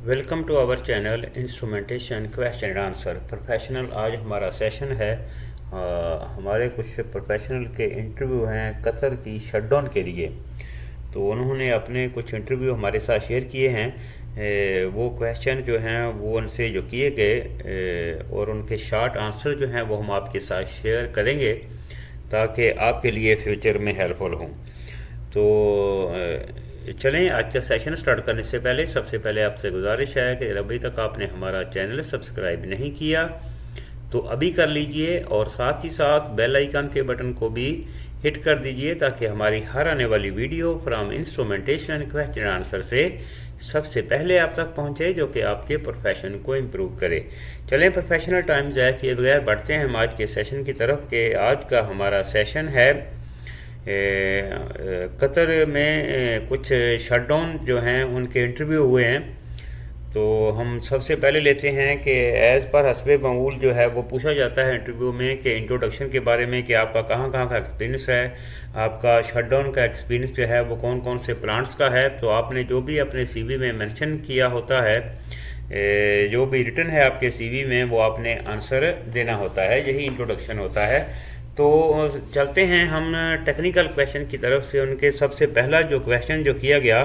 Welcome to our channel instrumentation question and answer professional. आज हमारा session है। हमारे कुछ प्रोफेशनल के इंटरव्यू हैं कतर की शटडाउन के लिए, तो उन्होंने अपने कुछ इंटरव्यू हमारे साथ शेयर किए हैं। वो क्वेश्चन जो हैं वो उनसे जो किए गए और उनके शॉर्ट आंसर जो हैं वो हम आपके साथ शेयर करेंगे ताकि आपके लिए फ्यूचर में हेल्पफुल हों। तो चलें, आज का सेशन स्टार्ट करने से पहले सबसे पहले आपसे गुजारिश है कि अभी तक आपने हमारा चैनल सब्सक्राइब नहीं किया तो अभी कर लीजिए और साथ ही साथ बेल आइकन के बटन को भी हिट कर दीजिए ताकि हमारी हर आने वाली video from instrumentation question answer से सबसे पहले आप तक पहुंचे, जो कि आपके प्रोफेशन को इम्प्रूव करे। चलें, प्रोफेशनल टाइम ज़ाया किए बगैर बढ़ते हैं हम आज के सेशन की तरफ। कि आज का हमारा सेशन है कतर में कुछ शटडाउन जो हैं उनके इंटरव्यू हुए हैं। तो हम सबसे पहले लेते हैं कि एज़ पर हस्बे मामूल जो है वो पूछा जाता है इंटरव्यू में कि इंट्रोडक्शन के बारे में कि आपका कहाँ कहाँ का एक्सपीरियंस है, आपका शटडाउन का एक्सपीरियंस जो है वो कौन कौन से प्लांट्स का है। तो आपने जो भी अपने सीवी में मेंशन किया होता है, जो भी रिटन है आपके सीवी में, वो आपने आंसर देना होता है। यही इंट्रोडक्शन होता है। तो चलते हैं हम टेक्निकल क्वेश्चन की तरफ से। उनके सबसे पहला जो क्वेश्चन जो किया गया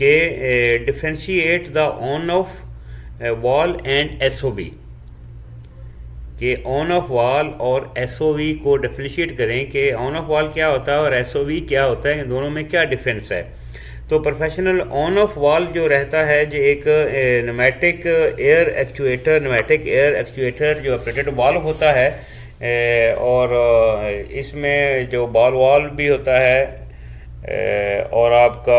कि differentiate the on off wall and SOV, कि ऑन ऑफ वॉल और एसओवी को डिफ्रेंशिएट करें कि ऑन ऑफ वॉल क्या होता है और एसओवी क्या होता है, इन दोनों में क्या डिफरेंस है। तो प्रोफेशनल ऑन ऑफ वॉल जो रहता है जो एक न्यूमेटिक एयर एक्चुएटर जो ऑपरेटेड वाल्व होता है, और इसमें जो बॉल वाल्व भी होता है और आपका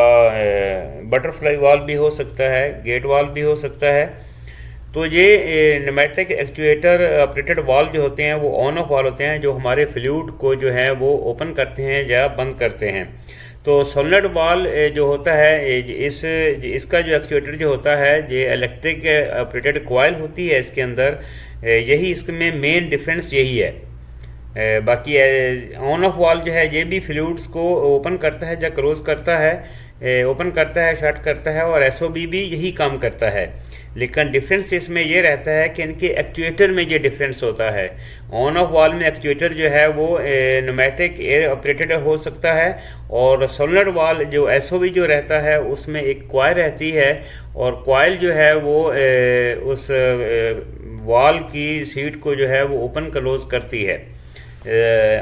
बटरफ्लाई वाल्व भी हो सकता है, गेट वाल्व भी हो सकता है। तो ये न्यूमेटिक एक्चुएटर ऑपरेटेड वाल्व जो होते हैं वो ऑन ऑफ वाल्व होते हैं, जो हमारे फ्लूइड को जो है वो ओपन करते हैं या बंद करते हैं। तो सोलेनॉइड वाल्व जो होता है इसका जो एक्चुएटर जो होता है ये इलेक्ट्रिक ऑपरेटेड कॉइल होती है इसके अंदर। यही इसमें मेन डिफरेंस यही है। बाकी ऑन ऑफ वाल्व जो है ये भी फ्लूइड्स को ओपन करता है या क्लोज करता है, ओपन करता है, शट करता है, और एसओबी भी यही काम करता है। लेकिन डिफरेंस इसमें ये रहता है कि इनके एक्चुएटर में ये डिफरेंस होता है। ऑन ऑफ वाल्व में एक्चुएटर जो है वो न्यूमेटिक एयर ऑपरेटेड हो सकता है, और सोलेनॉइड वाल्व जो एसओबी जो रहता है उसमें एक कॉइल रहती है, और कॉइल जो है वो उस वाल्व की सीट को जो है वो ओपन क्लोज करती है।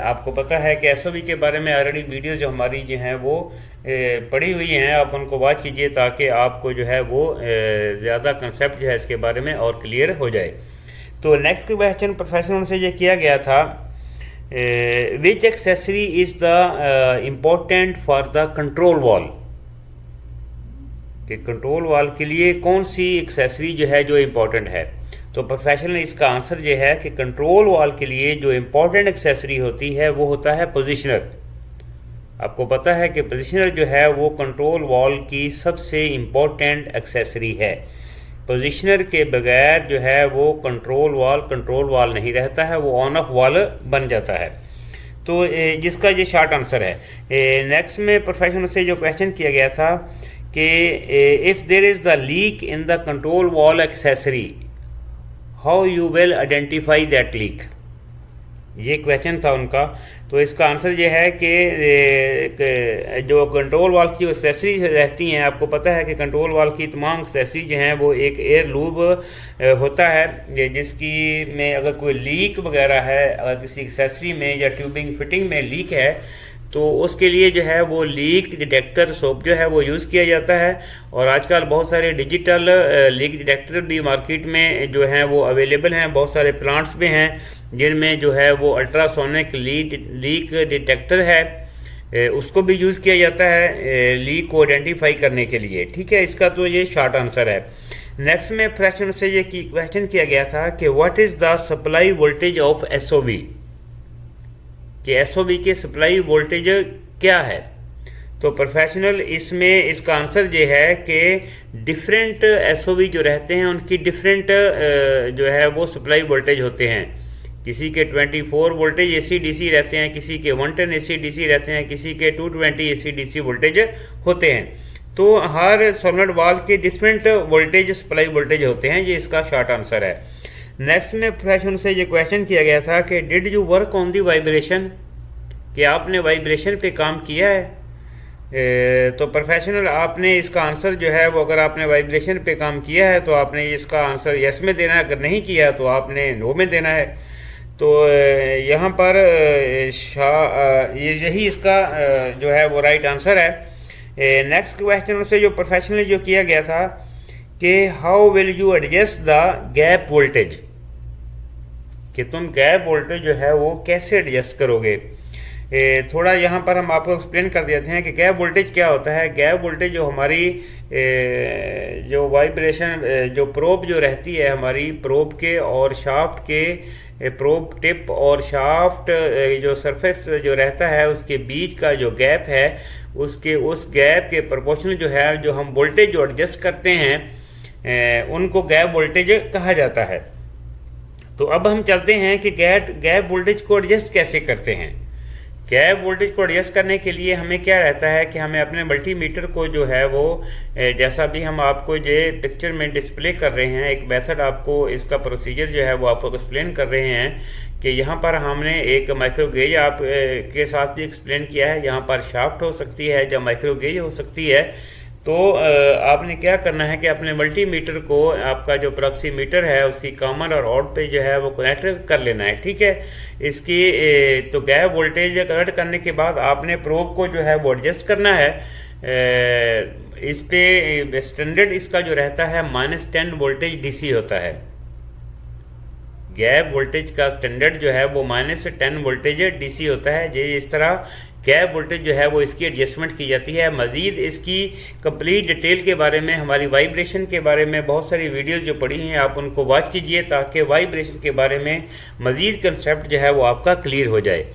आपको पता है कि एसओबी के बारे में ऑलरेडी वीडियो जो हमारी जो हैं वो पड़ी हुई हैं, आप उनको वॉच कीजिए ताकि आपको जो है वो ज़्यादा कंसेप्ट जो है इसके बारे में और क्लियर हो जाए। तो नेक्स्ट क्वेश्चन प्रोफेशनल से ये किया गया था, which accessory is the important for the control wall, कि कंट्रोल वॉल के लिए कौन सी एक्सेसरी जो है जो इम्पोर्टेंट है। तो प्रोफेशनल इसका आंसर ये है कि कंट्रोल वॉल के लिए जो इम्पोर्टेंट एक्सेसरी होती है वो होता है पोजीशनर। आपको पता है कि पोजीशनर जो है वो कंट्रोल वॉल की सबसे इम्पोर्टेंट एक्सेसरी है। पोजीशनर के बगैर जो है वो कंट्रोल वॉल नहीं रहता है, वो ऑन ऑफ वॉल बन जाता है। तो जिसका ये शॉर्ट आंसर है। नेक्स्ट में प्रोफेशनल से जो क्वेश्चन किया गया था कि if there is the leak in the control valve accessory, how you will identify that leak, ये क्वेश्चन था उनका। तो इसका आंसर ये है कि जो कंट्रोल वाल्व की एक्सेसरी रहती हैं, आपको पता है कि कंट्रोल वाल्व की तमाम एक्सेसरी जो हैं वो एक एयर लूब होता है, जिसकी में अगर कोई लीक वगैरह है, अगर किसी एक्सेसरी में या ट्यूबिंग फिटिंग में लीक है तो उसके लिए जो है वो लीक डिटेक्टर सोप जो है वो यूज़ किया जाता है। और आजकल बहुत सारे डिजिटल लीक डिटेक्टर भी मार्केट में जो हैं वो अवेलेबल हैं, बहुत सारे प्लांट्स भी हैं जिनमें जो है वो अल्ट्रासोनिक लीक डिटेक्टर है, उसको भी यूज़ किया जाता है लीक को आइडेंटिफाई करने के लिए। ठीक है, इसका तो ये शॉर्ट आंसर है। नेक्स्ट में प्रश्न से ये क्वेश्चन किया गया था कि what is the supply voltage of SOB, कि एसओबी के सप्लाई वोल्टेज क्या है। तो प्रोफेशनल इसमें इसका आंसर ये है कि डिफरेंट एसओबी जो रहते हैं उनकी डिफरेंट जो है वो सप्लाई वोल्टेज होते हैं। किसी के 24 वोल्टेज एसी डीसी रहते हैं, किसी के 110 एसी डीसी रहते हैं, किसी के 220 एसी डीसी वोल्टेज होते हैं। तो हर सोलेनोइड वाल्व के डिफरेंट वोल्टेज सप्लाई वोल्टेज होते हैं, ये इसका शॉर्ट आंसर है। नेक्स्ट में प्रोफेशनल से ये क्वेश्चन किया गया था कि did you work on the vibration, कि आपने वाइब्रेशन पे काम किया है। तो प्रोफेशनल आपने इसका आंसर जो है वो, अगर आपने वाइब्रेशन पे काम किया है तो आपने इसका आंसर यस में देना है, अगर नहीं किया तो आपने नो में देना है। तो यहाँ पर यही इसका जो है वो राइट आंसर है। नेक्स्ट क्वेश्चन से जो प्रोफेशनली जो किया गया था कि how will you adjust the gap voltage, कि तुम गैप वोल्टेज जो है वो कैसे एडजस्ट करोगे। थोड़ा यहाँ पर हम आपको एक्सप्लेन कर देते हैं कि गैप वोल्टेज क्या होता है। गैप वोल्टेज जो हमारी जो वाइब्रेशन जो प्रोब जो रहती है हमारी, प्रोब के और शाफ्ट के, प्रोब टिप और शाफ्ट जो सरफेस जो रहता है उसके बीच का जो गैप है, उसके उस गैप के प्रोपोर्शनल जो है जो हम वोल्टेज जो एडजस्ट करते हैं उनको गैप वोल्टेज कहा जाता है। तो अब हम चलते हैं कि गैप वोल्टेज को एडजस्ट कैसे करते हैं। गैप वोल्टेज को एडजस्ट करने के लिए हमें क्या रहता है कि हमें अपने मल्टीमीटर को जो है वो, जैसा भी हम आपको ये पिक्चर में डिस्प्ले कर रहे हैं, एक मेथड आपको इसका प्रोसीजर जो है वो आपको एक्सप्लेन कर रहे हैं कि यहाँ पर हमने एक माइक्रो गेज आप के साथ भी एक्सप्लेन किया है। यहाँ पर शाफ्ट हो सकती है या माइक्रो गेज हो सकती है। तो आपने क्या करना है कि अपने मल्टीमीटर को, आपका जो प्रॉक्सीमीटर है उसकी कॉमन और ऑड पे जो है वो कनेक्ट कर लेना है, ठीक है। इसकी तो गैप वोल्टेज कनेक्ट करने के बाद आपने प्रोब को जो है वो एडजस्ट करना है। इस पे स्टैंडर्ड इसका जो रहता है -10 वोल्टेज डीसी होता है। गैप वोल्टेज का स्टैंडर्ड जो है वो -10 वोल्टेज डीसी होता है। ये इस तरह गैप वोल्टेज जो है वो इसकी एडजस्टमेंट की जाती है। मज़ीद इसकी कंप्लीट डिटेल के बारे में, हमारी वाइब्रेशन के बारे में बहुत सारी वीडियोस जो पड़ी हैं आप उनको वॉच कीजिए ताकि वाइब्रेशन के बारे में मज़ीद कंसेप्ट जो है वो आपका क्लियर हो जाए।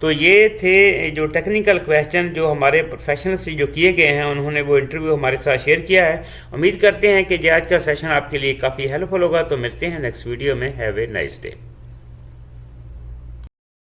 तो ये थे जो टेक्निकल क्वेश्चन जो हमारे प्रोफेशनल से जो किए गए हैं, उन्होंने वो इंटरव्यू हमारे साथ शेयर किया है। उम्मीद करते हैं कि आज का सेशन आपके लिए काफ़ी हेल्पफुल होगा। तो मिलते हैं नेक्स्ट वीडियो में। Have a nice day.